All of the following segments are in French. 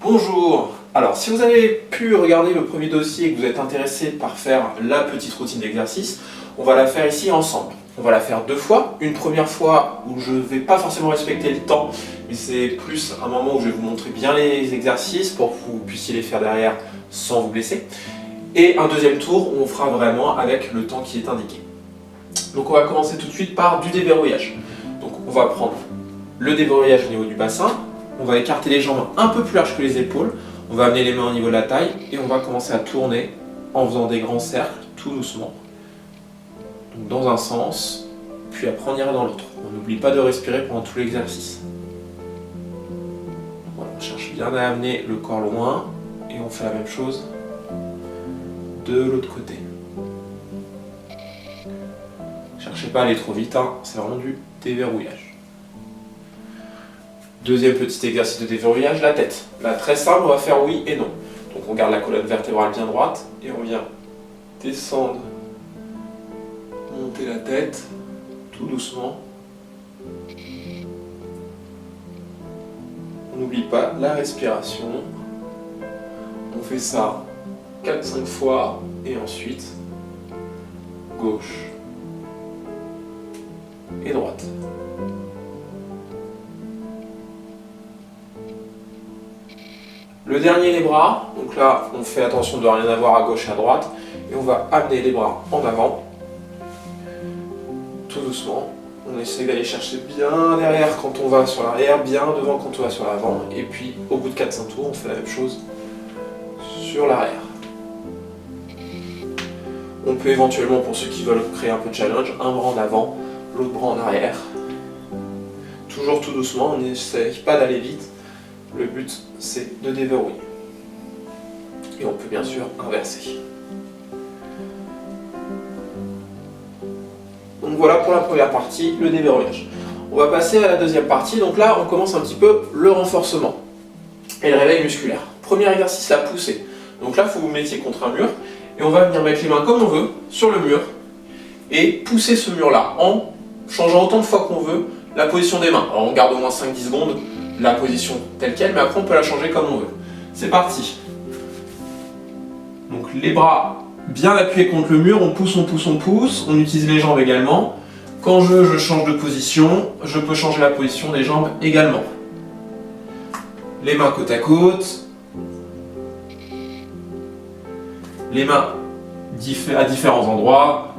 Bonjour. Alors, si vous avez pu regarder le premier dossier et que vous êtes intéressé par faire la petite routine d'exercice, on va la faire ici ensemble. On va la faire deux fois. Une première fois où je ne vais pas forcément respecter le temps, mais c'est plus un moment où je vais vous montrer bien les exercices pour que vous puissiez les faire derrière sans vous blesser. Et un deuxième tour où on fera vraiment avec le temps qui est indiqué. Donc on va commencer tout de suite par du déverrouillage. Donc on va prendre le déverrouillage au niveau du bassin. On va écarter les jambes un peu plus larges que les épaules. On va amener les mains au niveau de la taille et on va commencer à tourner en faisant des grands cercles tout doucement. Donc dans un sens, puis après on ira dans l'autre. On n'oublie pas de respirer pendant tout l'exercice. Voilà, on cherche bien à amener le corps loin et on fait la même chose de l'autre côté. Cherchez pas à aller trop vite, hein, c'est vraiment du déverrouillage. Deuxième petit exercice de déverrouillage, la tête. Là, très simple, on va faire oui et non. Donc on garde la colonne vertébrale bien droite et on vient descendre, monter la tête, tout doucement. On n'oublie pas la respiration. On fait ça 4-5 fois et ensuite gauche et droite. Le dernier, les bras. Donc là, on fait attention de ne rien avoir à gauche et à droite. Et on va amener les bras en avant. Tout doucement. On essaie d'aller chercher bien derrière quand on va sur l'arrière, bien devant quand on va sur l'avant. Et puis, au bout de 4-5 tours, on fait la même chose sur l'arrière. On peut éventuellement, pour ceux qui veulent créer un peu de challenge, un bras en avant, l'autre bras en arrière. Toujours tout doucement, on n'essaye pas d'aller vite. Le but, c'est de déverrouiller. Et on peut bien sûr inverser. Donc voilà pour la première partie, le déverrouillage. On va passer à la deuxième partie. Donc là, on commence un petit peu le renforcement et le réveil musculaire. Premier exercice, la poussée. Donc là, il faut que vous mettiez contre un mur. Et on va venir mettre les mains comme on veut sur le mur et pousser ce mur-là en changeant autant de fois qu'on veut la position des mains. Alors on garde au moins 5-10 secondes la position telle quelle, mais après on peut la changer comme on veut. C'est parti. Donc les bras bien appuyés contre le mur, on pousse, on pousse, on pousse. On utilise les jambes également. Quand je change de position, je peux changer la position des jambes également. Les mains côte à côte. Les mains à différents endroits.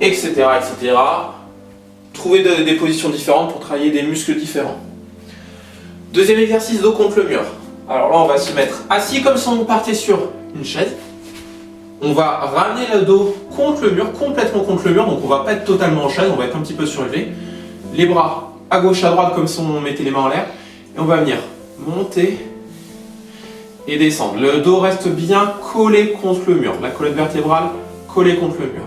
Etc. etc. Trouver des positions différentes pour travailler des muscles différents. Deuxième exercice, dos contre le mur. Alors là, on va se mettre assis comme si on partait sur une chaise. On va ramener le dos contre le mur, complètement contre le mur. Donc on va pas être totalement en chaise, on va être un petit peu surélevé. Les bras à gauche, à droite, comme si on mettait les mains en l'air. Et on va venir monter et descendre. Le dos reste bien collé contre le mur. La colonne vertébrale collée contre le mur.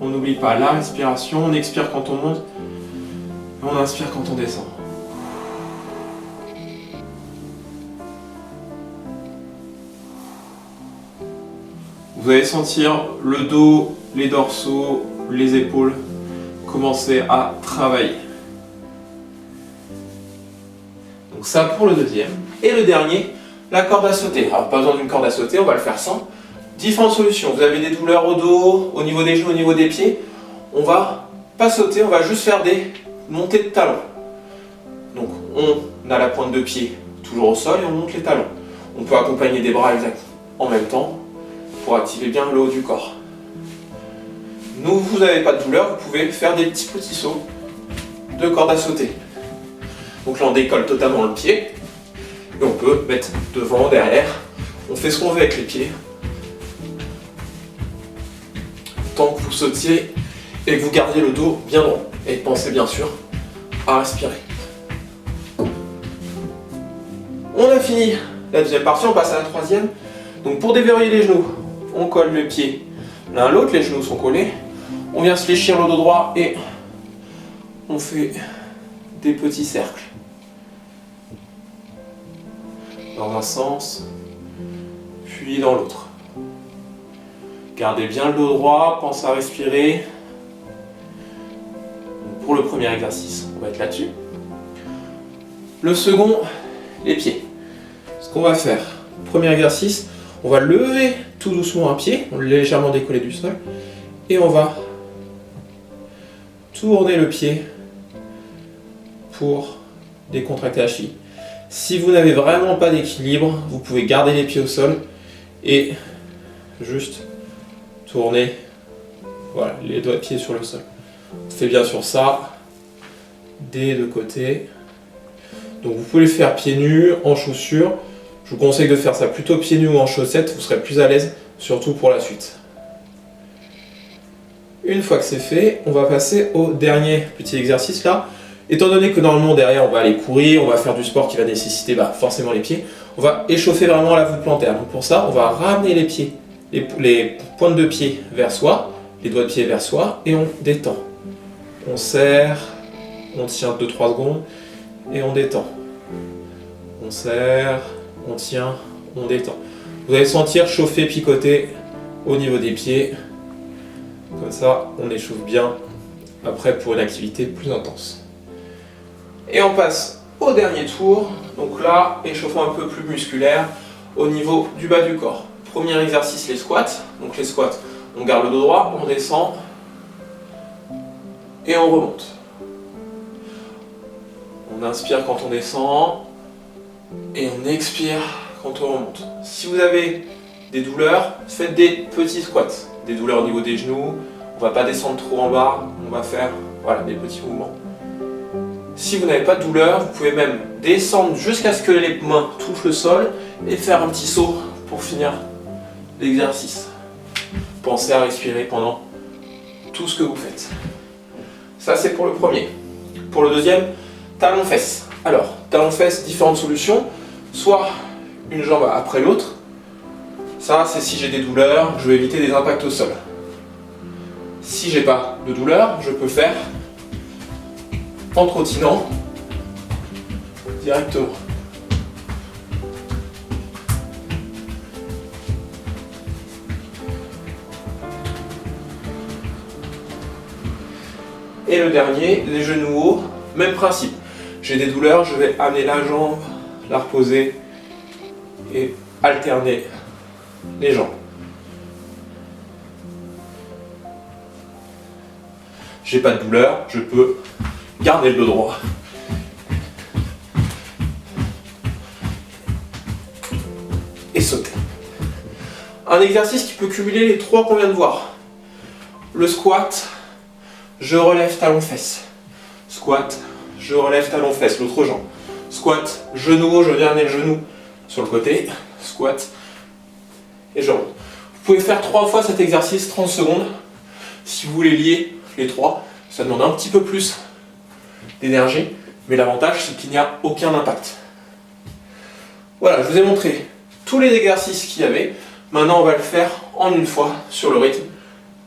On n'oublie pas la respiration, on expire quand on monte, et on inspire quand on descend. Vous allez sentir le dos, les dorsaux, les épaules commencer à travailler. Donc ça pour le deuxième. Et le dernier, la corde à sauter. Alors pas besoin d'une corde à sauter, on va le faire sans. Différentes solutions. Vous avez des douleurs au dos, au niveau des genoux, au niveau des pieds. On va pas sauter, on va juste faire des montées de talons. Donc on a la pointe de pied toujours au sol et on monte les talons. On peut accompagner des bras en même temps pour activer bien le haut du corps. Vous n'avez pas de douleur, vous pouvez faire des petits sauts de corde à sauter. Donc là on décolle totalement le pied et on peut mettre devant, derrière. On fait ce qu'on veut avec les pieds. Tant que vous sautiez et que vous gardiez le dos bien droit. Et pensez bien sûr à respirer. On a fini la deuxième partie, on passe à la troisième. Donc pour déverrouiller les genoux, on colle le pied l'un à l'autre, les genoux sont collés. On vient se fléchir le dos droit et on fait des petits cercles. Dans un sens, puis dans l'autre. Gardez bien le dos droit, pensez à respirer. pour le premier exercice, on va être là-dessus. Le second, les pieds. Ce qu'on va faire, premier exercice, on va lever tout doucement un pied, on le légèrement décollé du sol, et on va tourner le pied pour décontracter la cheville. Si vous n'avez vraiment pas d'équilibre, vous pouvez garder les pieds au sol et juste tourner, voilà, les doigts de pied sur le sol. On fait bien sûr ça des deux côtés. Donc vous pouvez le faire pieds nus, en chaussures. Je vous conseille de faire ça plutôt pieds nus ou en chaussettes, vous serez plus à l'aise, surtout pour la suite. Une fois que c'est fait, on va passer au dernier petit exercice là. Étant donné que normalement derrière on va aller courir, on va faire du sport qui va nécessiter forcément les pieds, on va échauffer vraiment la voûte plantaire. Donc pour ça, on va ramener les pieds, les pointes de pied vers soi, les doigts de pied vers soi, et on détend. On serre, on tient 2-3 secondes, et on détend. On serre, on tient, on détend. Vous allez sentir chauffer, picoter au niveau des pieds. Comme ça, on échauffe bien après pour une activité plus intense. Et on passe au dernier tour. Donc là, échauffement un peu plus musculaire au niveau du bas du corps. Premier exercice, les squats. Donc les squats, on garde le dos droit, on descend et on remonte. On inspire quand on descend et on expire quand on remonte. Si vous avez des douleurs, faites des petits squats. Des douleurs au niveau des genoux, on ne va pas descendre trop en bas, on va faire des petits mouvements. Si vous n'avez pas de douleur, vous pouvez même descendre jusqu'à ce que les mains touchent le sol et faire un petit saut pour finir l'exercice. Pensez à respirer pendant tout ce que vous faites. Ça c'est pour le premier. Pour le deuxième, talon-fesse. Alors, talon-fesse, différentes solutions. Soit une jambe après l'autre. Ça, c'est si j'ai des douleurs, je vais éviter des impacts au sol. Si j'ai pas de douleur, je peux faire en trottinant directement. Et le dernier, les genoux hauts, même principe. J'ai des douleurs, je vais amener la jambe, la reposer et alterner les jambes. J'ai pas de douleur, je peux garder le dos droit. Et sauter. Un exercice qui peut cumuler les trois qu'on vient de voir. Le squat, je relève talon-fesse. Squat, je relève talon-fesse, l'autre jambe. Squat, genou haut, je viens amener le genou sur le côté. Squat, et je remonte. Vous pouvez faire 3 fois cet exercice, 30 secondes. Si vous voulez lier les 3, ça demande un petit peu plus d'énergie, mais l'avantage c'est qu'il n'y a aucun impact. Voilà, je vous ai montré tous les exercices qu'il y avait. Maintenant on va le faire en une fois sur le rythme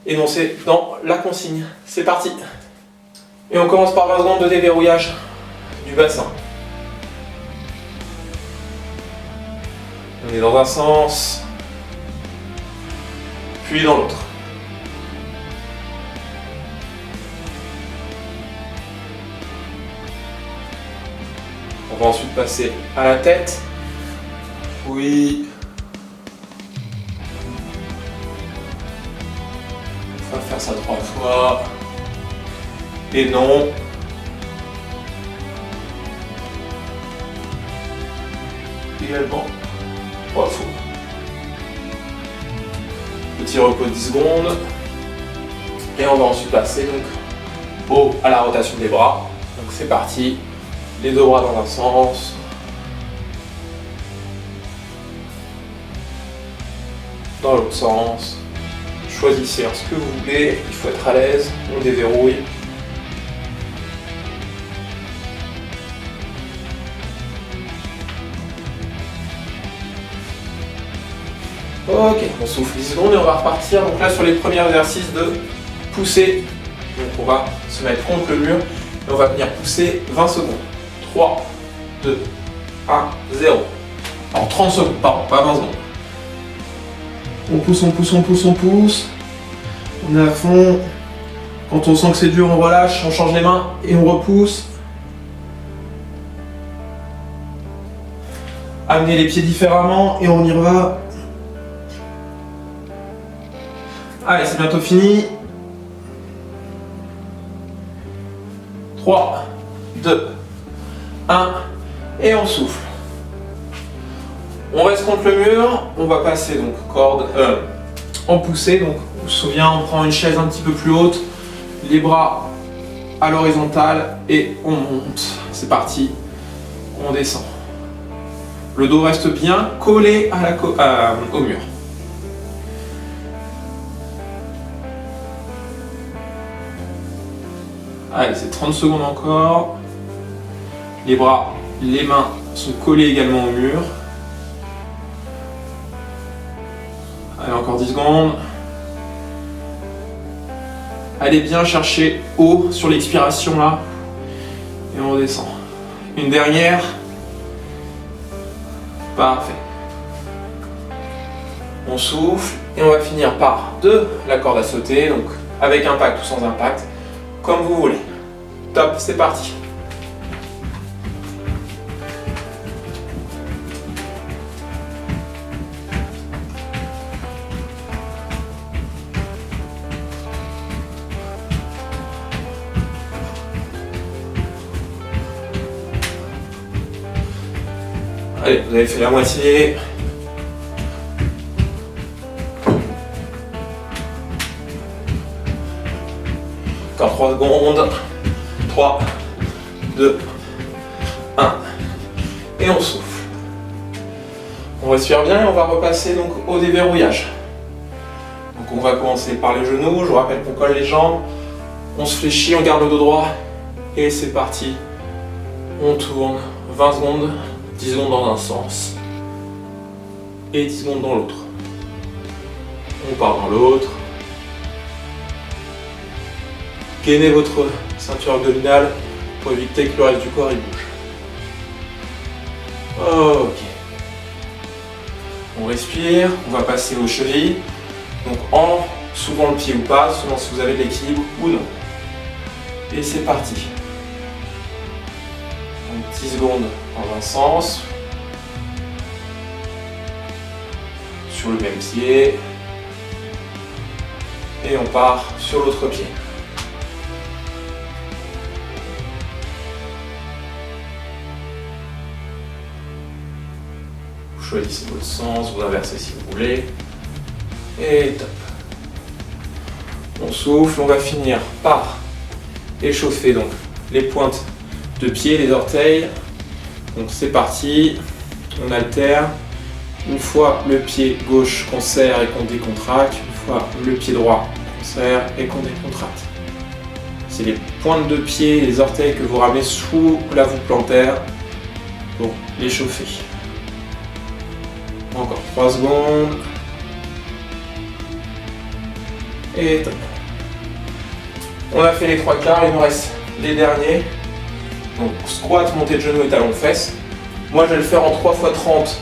énoncé dans la consigne. C'est parti. Et on commence par 20 secondes de déverrouillage du bassin. On est dans un sens, puis dans l'autre. On va ensuite passer à la tête. Oui. On va faire ça 3 fois. Et non. Également 3 fois. Petit repos de 10 secondes. Et on va ensuite passer donc à la rotation des bras. Donc c'est parti. Les deux bras dans un sens. Dans l'autre sens. Choisissez ce que vous voulez. Il faut être à l'aise. On déverrouille. Ok, on souffle 10 secondes et on va repartir. Donc là sur les premiers exercices de pousser. Donc on va se mettre contre le mur et on va venir pousser 20 secondes. 3, 2, 1, 0. Alors 30 secondes, pardon, pas 20 secondes. On pousse, on pousse, on pousse, on pousse. On est à fond. Quand on sent que c'est dur, on relâche, on change les mains et on repousse. Amenez les pieds différemment et on y va. Allez, c'est bientôt fini. 3, 2, 1 et on souffle. On reste contre le mur, on va passer donc corde en poussée. Donc on se souvient, on prend une chaise un petit peu plus haute, les bras à l'horizontale et on monte. C'est parti, on descend. Le dos reste bien collé à au mur. Allez, c'est 30 secondes encore. Les bras, les mains sont collés également au mur. Allez, encore 10 secondes. Allez bien chercher haut sur l'expiration là. Et on redescend. Une dernière. Parfait. On souffle et on va finir par la corde à sauter, donc avec impact ou sans impact, comme vous voulez. Top, c'est parti. Allez, vous avez fait la moitié. Encore 3 secondes. 3, 2, 1. Et on souffle. On respire bien et on va repasser donc au déverrouillage. Donc on va commencer par les genoux. Je vous rappelle qu'on colle les jambes. On se fléchit, on garde le dos droit. Et c'est parti. On tourne 20 secondes. 10 secondes dans un sens et 10 secondes dans l'autre. On part dans l'autre. Gainez votre ceinture abdominale pour éviter que le reste du corps il bouge. Ok. On respire, on va passer aux chevilles. Donc en soulevant le pied ou pas, selon si vous avez de l'équilibre ou non. Et c'est parti. 10 secondes dans un sens, sur le même pied, et on part sur l'autre pied. Vous choisissez votre sens, vous inversez si vous voulez, et top. On souffle, on va finir par échauffer donc les pointes de pied, les orteils. Donc c'est parti, on alterne. Une fois le pied gauche qu'on serre et qu'on décontracte, une fois le pied droit qu'on serre et qu'on décontracte. C'est les pointes de pied, les orteils que vous ramenez sous la voûte plantaire pour les chauffer. Encore 3 secondes. Et top. On a fait les 3 quarts, il nous reste les derniers. Donc squat, montée de genoux et talons de fesses. Moi je vais le faire en 3 x 30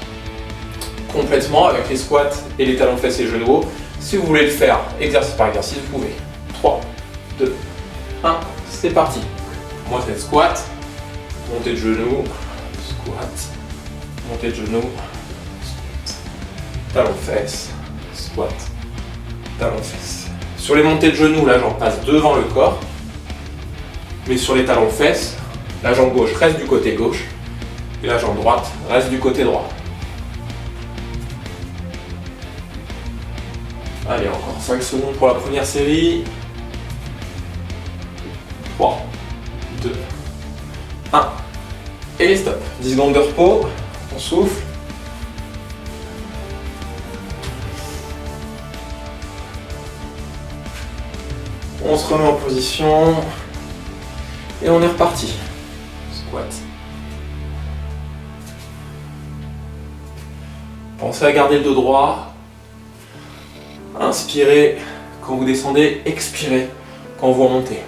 complètement avec les squats et les talons de fesses et genoux. Si vous voulez le faire exercice par exercice, vous pouvez. 3, 2, 1, c'est parti. Moi c'est squat, montée de genoux, squat, montée de genoux, squat, talons de fesses, squat, talons de fesses. Sur les montées de genoux, la jambe passe devant le corps, mais sur les talons de fesses, la jambe gauche reste du côté gauche et la jambe droite reste du côté droit. Allez, encore 5 secondes pour la première série. 3, 2, 1. Et stop. 10 secondes de repos. On souffle. On se remet en position. Et on est reparti. Squat. Pensez à garder le dos droit. Inspirez quand vous descendez, expirez quand vous remontez.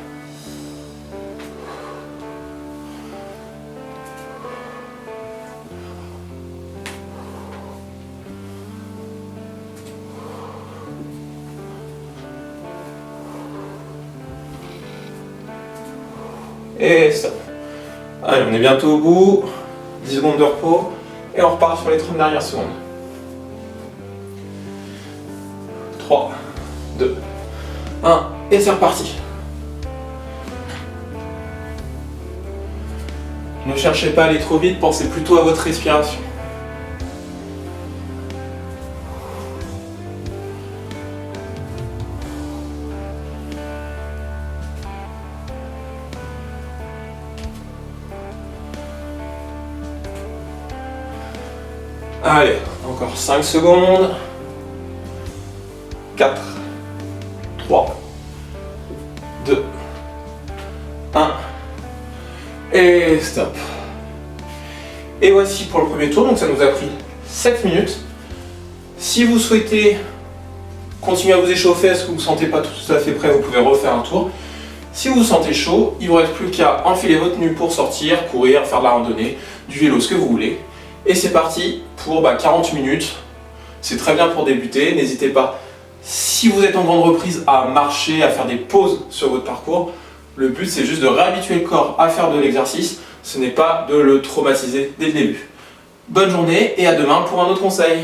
Et stop. Allez, on est bientôt au bout. 10 secondes de repos. Et on repart sur les 30 dernières secondes. 3, 2, 1. Et c'est reparti. Ne cherchez pas à aller trop vite, pensez plutôt à votre respiration. Allez, encore 5 secondes. 4, 3, 2, 1. Et stop. Et voici pour le premier tour, donc ça nous a pris 7 minutes. Si vous souhaitez continuer à vous échauffer, est-ce que vous ne vous sentez pas tout à fait prêt, vous pouvez refaire un tour. Si vous vous sentez chaud, il ne vous reste plus qu'à enfiler votre tenue pour sortir, courir, faire de la randonnée, du vélo, ce que vous voulez. Et c'est parti pour 40 minutes. C'est très bien pour débuter, n'hésitez pas. Si vous êtes en grande reprise, à marcher, à faire des pauses sur votre parcours, le but c'est juste de réhabituer le corps à faire de l'exercice, ce n'est pas de le traumatiser dès le début. Bonne journée et à demain pour un autre conseil.